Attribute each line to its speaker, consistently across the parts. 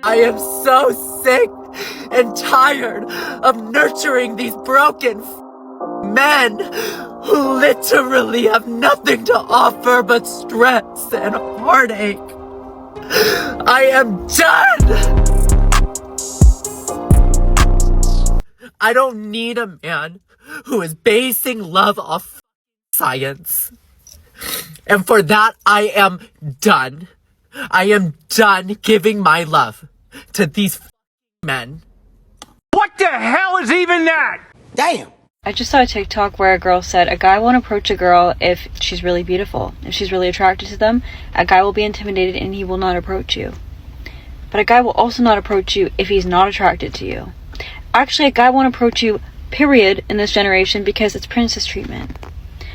Speaker 1: I am so sick and tired of nurturing these broken men who literally have nothing to offer but stress and heartache. I am done! I don't need a man who is basing love off science. And for that, I am done. I am done giving my love to these men.
Speaker 2: What the hell is even that?
Speaker 3: Damn.
Speaker 4: I just saw a TikTok where a girl said a guy won't approach a girl if she's really beautiful. If she's really attracted to them, a guy will be intimidated and he will not approach you. But a guy will also not approach you if he's not attracted to you. Actually, a guy won't approach you, period, in this generation because it's princess treatment.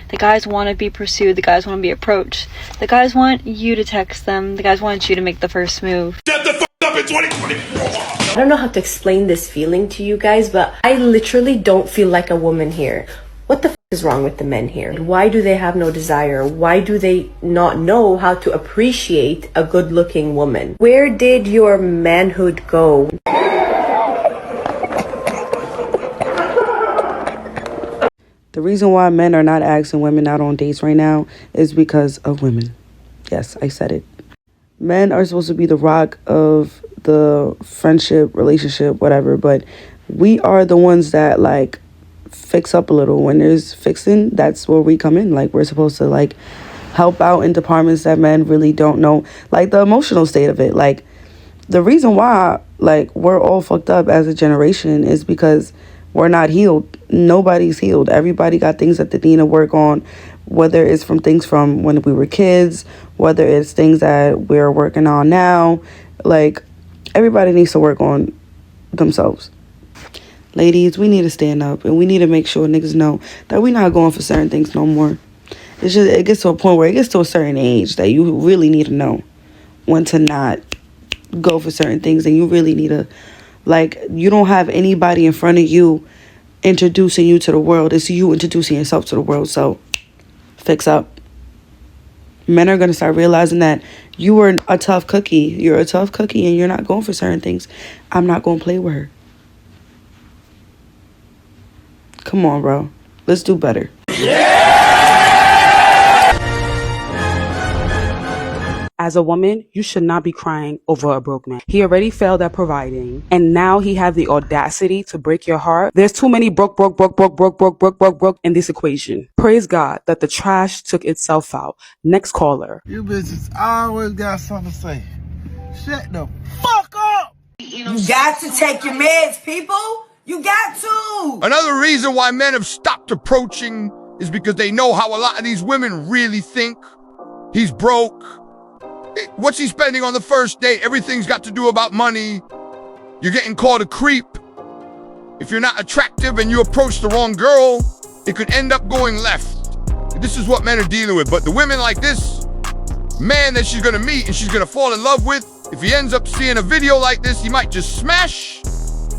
Speaker 4: The guys want to be pursued. The guys want to be approached. The guys want you to text them. The guys want you to make the first move.
Speaker 5: Step the fuck up in 2024!
Speaker 6: I don't know how to explain this feeling to you guys, but I literally don't feel like a woman here. What the is wrong with the men here? Why do they have no desire? Why do they not know how to appreciate a good-looking woman? Where did your manhood go?
Speaker 7: The reason why men are not asking women out on dates right now is because of women. Yes, I said it. Men are supposed to be the rock of the friendship, relationship, whatever, but we are the ones that like fix up a little. When there's fixing, that's where we come in. Like we're supposed to like help out in departments that men really don't know, like the emotional state of it. Like the reason why like we're all fucked up as a generation is because we're not healed. Nobody's healed. Everybody got things that they need to work on, whether it's from things from when we were kids, whether it's things that we're working on now. Like, everybody needs to work on themselves. Ladies, we need to stand up and we need to make sure niggas know that we're not going for certain things no more. It's just, it gets to a point where it gets to a certain age that you really need to know when to not go for certain things, and you really need to, like, you don't have anybody in front of you introducing you to the world. It's you introducing yourself to the world. So fix up. Men are going to start realizing that you were a tough cookie. You're a tough cookie and you're not going for certain things. I'm not going to play with her. Come on, bro. Let's do better.
Speaker 8: As a woman, you should not be crying over a broke man. He already failed at providing, and now he has the audacity to break your heart. There's too many broke in this equation. Praise God that the trash took itself out. Next caller.
Speaker 3: You bitches always got something to say. Shut the fuck up!
Speaker 9: You got to take your meds, people. You got to.
Speaker 5: Another reason why men have stopped approaching is because they know how a lot of these women really think. He's broke. What's he spending on the first date? Everything's got to do about money. You're getting called a creep. If you're not attractive and you approach the wrong girl, it could end up going left. This is what men are dealing with. But the women like this, man that she's gonna meet and she's gonna fall in love with, if he ends up seeing a video like this, he might just smash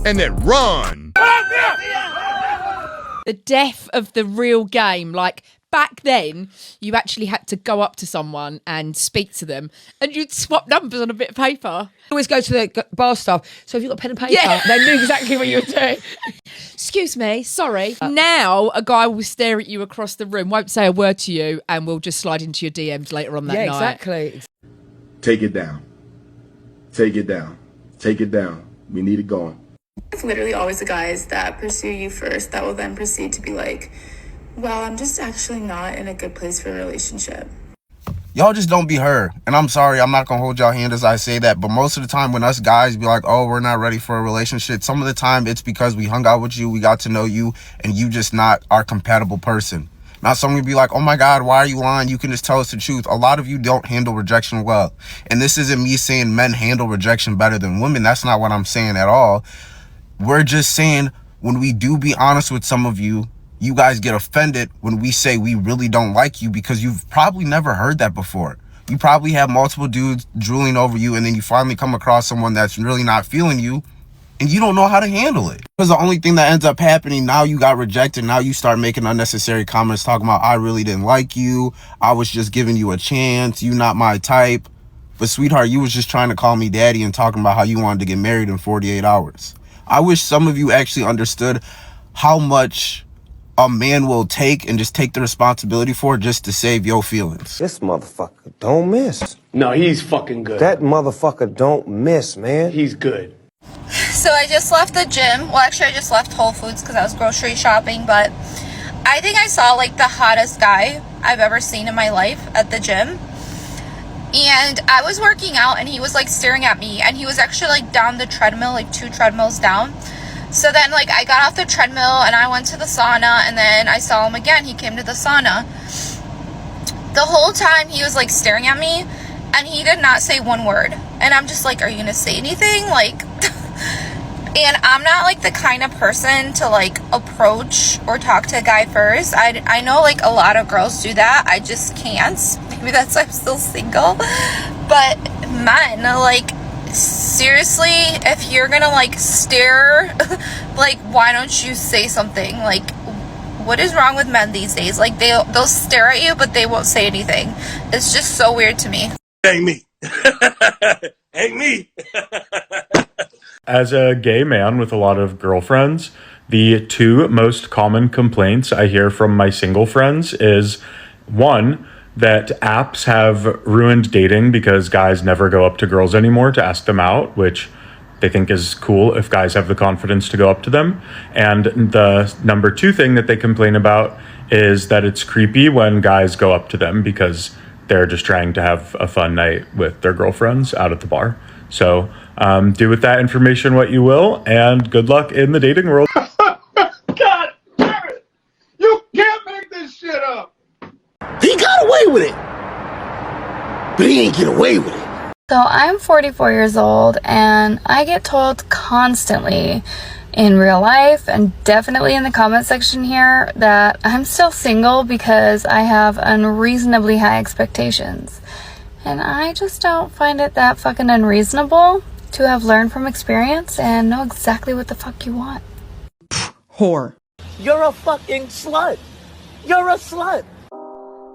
Speaker 5: and then run.
Speaker 10: The death of the real game. Like, back then, you actually had to go up to someone and speak to them, and you'd swap numbers on a bit of paper.
Speaker 11: Always go to the bar staff. So have you got pen and paper?
Speaker 10: Yeah.
Speaker 11: They knew exactly what you were doing.
Speaker 10: Excuse me, sorry. Now, a guy will stare at you across the room, won't say a word to you, and will just slide into your DMs later on that night.
Speaker 11: Yeah, exactly.
Speaker 12: Take it down. Take it down. Take it down. We need it going.
Speaker 13: It's literally always the guys that pursue you first that will then proceed to be like, well, I'm just actually not in a good place for a relationship.
Speaker 14: Y'all just don't be her. And I'm sorry, I'm not going to hold y'all hand as I say that. But most of the time when us guys be like, oh, we're not ready for a relationship, some of the time it's because we hung out with you, we got to know you, and you just not our compatible person. Not someone be like, oh my God, why are you lying? You can just tell us the truth. A lot of you don't handle rejection well. And this isn't me saying men handle rejection better than women. That's not what I'm saying at all. We're just saying when we do be honest with some of you, you guys get offended when we say we really don't like you because you've probably never heard that before. You probably have multiple dudes drooling over you, and then you finally come across someone that's really not feeling you, and you don't know how to handle it. Because the only thing that ends up happening, now you got rejected, now you start making unnecessary comments talking about, I really didn't like you, I was just giving you a chance, you not my type. But sweetheart, you was just trying to call me daddy and talking about how you wanted to get married in 48 hours. I wish some of you actually understood how much a man will take and just take the responsibility for just to save your feelings.
Speaker 15: This motherfucker don't miss.
Speaker 2: No, he's fucking good.
Speaker 15: That motherfucker don't miss, man.
Speaker 2: He's good.
Speaker 13: So I just left the gym. Well, actually, I just left Whole Foods because I was grocery shopping, but I think I saw like the hottest guy I've ever seen in my life at the gym. And I was working out and he was like staring at me, and he was actually like down the treadmill, like 2 treadmills down. So then like I got off the treadmill and I went to the sauna, and then I saw him again. He came to the sauna. The whole time he was like staring at me and he did not say one word. And I'm just like, are you gonna say anything? Like, and I'm not like the kind of person to like approach or talk to a guy first. I know like a lot of girls do that. I just can't. Maybe that's why I'm still single. But men, like, seriously, if you're gonna like stare, like, why don't you say something? Like, what is wrong with men these days? Like, they'll stare at you, but they won't say anything. It's just so weird to me.
Speaker 16: Ain't me. Ain't me.
Speaker 17: As a gay man with a lot of girlfriends, the 2 most common complaints I hear from my single friends is, 1, that apps have ruined dating because guys never go up to girls anymore to ask them out, which they think is cool if guys have the confidence to go up to them. And the number 2 thing that they complain about is that it's creepy when guys go up to them because they're just trying to have a fun night with their girlfriends out at the bar. So do with that information what you will, and good luck in the dating world.
Speaker 3: God damn it! You can't make this shit up!
Speaker 15: He got away with it, but he ain't get away with it.
Speaker 18: So I'm 44 years old, and I get told constantly in real life and definitely in the comment section here that I'm still single because I have unreasonably high expectations. And I just don't find it that fucking unreasonable to have learned from experience and know exactly what the fuck you want.
Speaker 1: Whore. You're a fucking slut. You're a slut.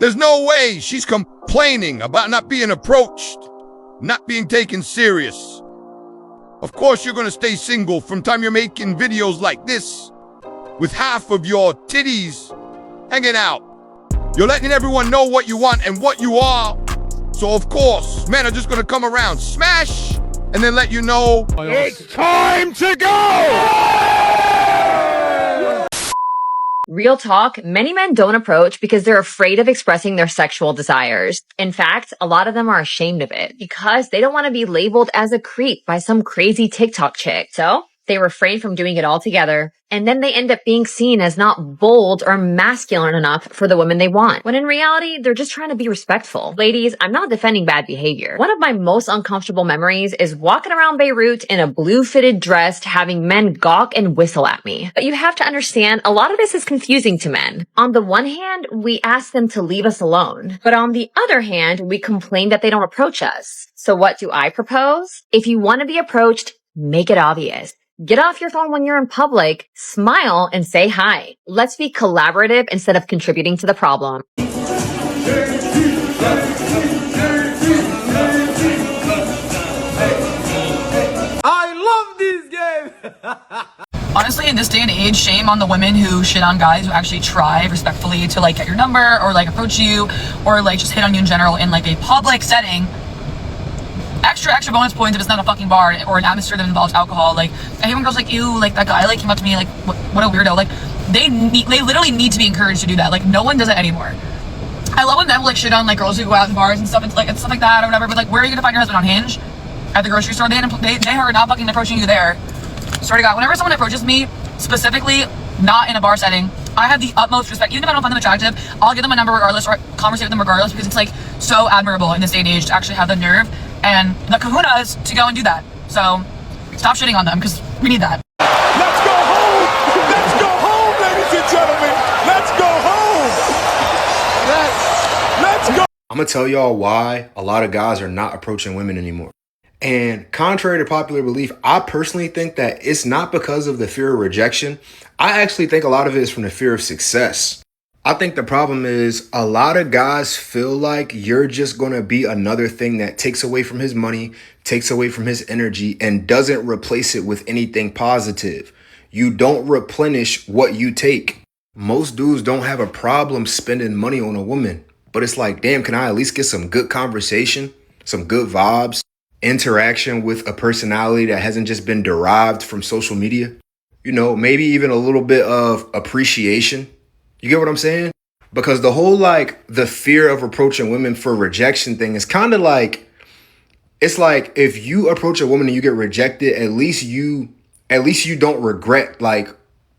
Speaker 5: There's no way she's complaining about not being approached, not being taken serious. Of course you're gonna stay single from time you're making videos like this with half of your titties hanging out. You're letting everyone know what you want and what you are. So of course, men are just gonna come around, smash, and then let you know
Speaker 2: It's time to go!
Speaker 19: Real talk, many men don't approach because they're afraid of expressing their sexual desires. In fact, a lot of them are ashamed of it because they don't want to be labeled as a creep by some crazy TikTok chick. So they refrain from doing it altogether, and then they end up being seen as not bold or masculine enough for the women they want, when in reality, they're just trying to be respectful. Ladies, I'm not defending bad behavior. One of my most uncomfortable memories is walking around Beirut in a blue fitted dress, having men gawk and whistle at me. But you have to understand, a lot of this is confusing to men. On the one hand, we ask them to leave us alone, but on the other hand, we complain that they don't approach us. So what do I propose? If you want to be approached, make it obvious. Get off your phone when you're in public, smile, and say hi. Let's be collaborative instead of contributing to the problem.
Speaker 1: I love this game!
Speaker 20: Honestly, in this day and age, shame on the women who shit on guys who actually try respectfully to like get your number or like approach you or like just hit on you in general in like a public setting. Extra bonus points if it's not a fucking bar or an atmosphere that involves alcohol. Like, I hate when girls like, ew, like that guy like came up to me, like what a weirdo. Like, they literally need to be encouraged to do that. Like, no one does it anymore. I love when men like shit on like girls who go out in bars and stuff and stuff like that or whatever. But like, where are you gonna find your husband, on Hinge? At the grocery store? They are not fucking approaching you there. Swear to God, whenever someone approaches me, specifically not in a bar setting, I have the utmost respect. Even if I don't find them attractive, I'll give them a number regardless or conversate with them regardless, because it's like so admirable in this day and age to actually have the nerve and the kahunas to go and do that. So stop shitting on them, because we need that.
Speaker 2: Let's go home! Let's go home, ladies and gentlemen! Let's go home! Let's go!
Speaker 14: I'm gonna tell y'all why a lot of guys are not approaching women anymore. And contrary to popular belief, I personally think that it's not because of the fear of rejection. I actually think a lot of it is from the fear of success. I think the problem is a lot of guys feel like you're just going to be another thing that takes away from his money, takes away from his energy, and doesn't replace it with anything positive. You don't replenish what you take. Most dudes don't have a problem spending money on a woman, but it's like, damn, can I at least get some good conversation, some good vibes, interaction with a personality that hasn't just been derived from social media? You know, maybe even a little bit of appreciation. You get what I'm saying? Because the whole like the fear of approaching women for rejection thing is kind of like, it's like if you approach a woman and you get rejected, at least you don't regret like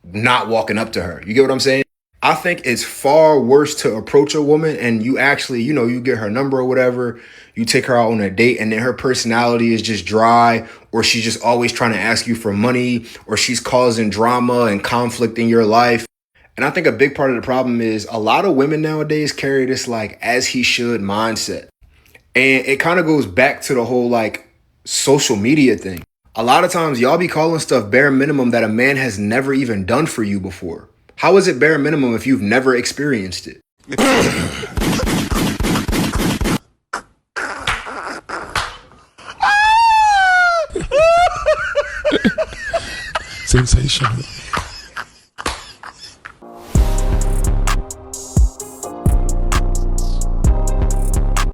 Speaker 14: not walking up to her. You get what I'm saying? I think it's far worse to approach a woman and you actually, you know, you get her number or whatever, you take her out on a date and then her personality is just dry, or she's just always trying to ask you for money, or she's causing drama and conflict in your life. And I think a big part of the problem is a lot of women nowadays carry this like as he should mindset. And it kind of goes back to the whole like social media thing. A lot of times y'all be calling stuff bare minimum that a man has never even done for you before. How is it bare minimum if you've never experienced it?
Speaker 2: Sensational.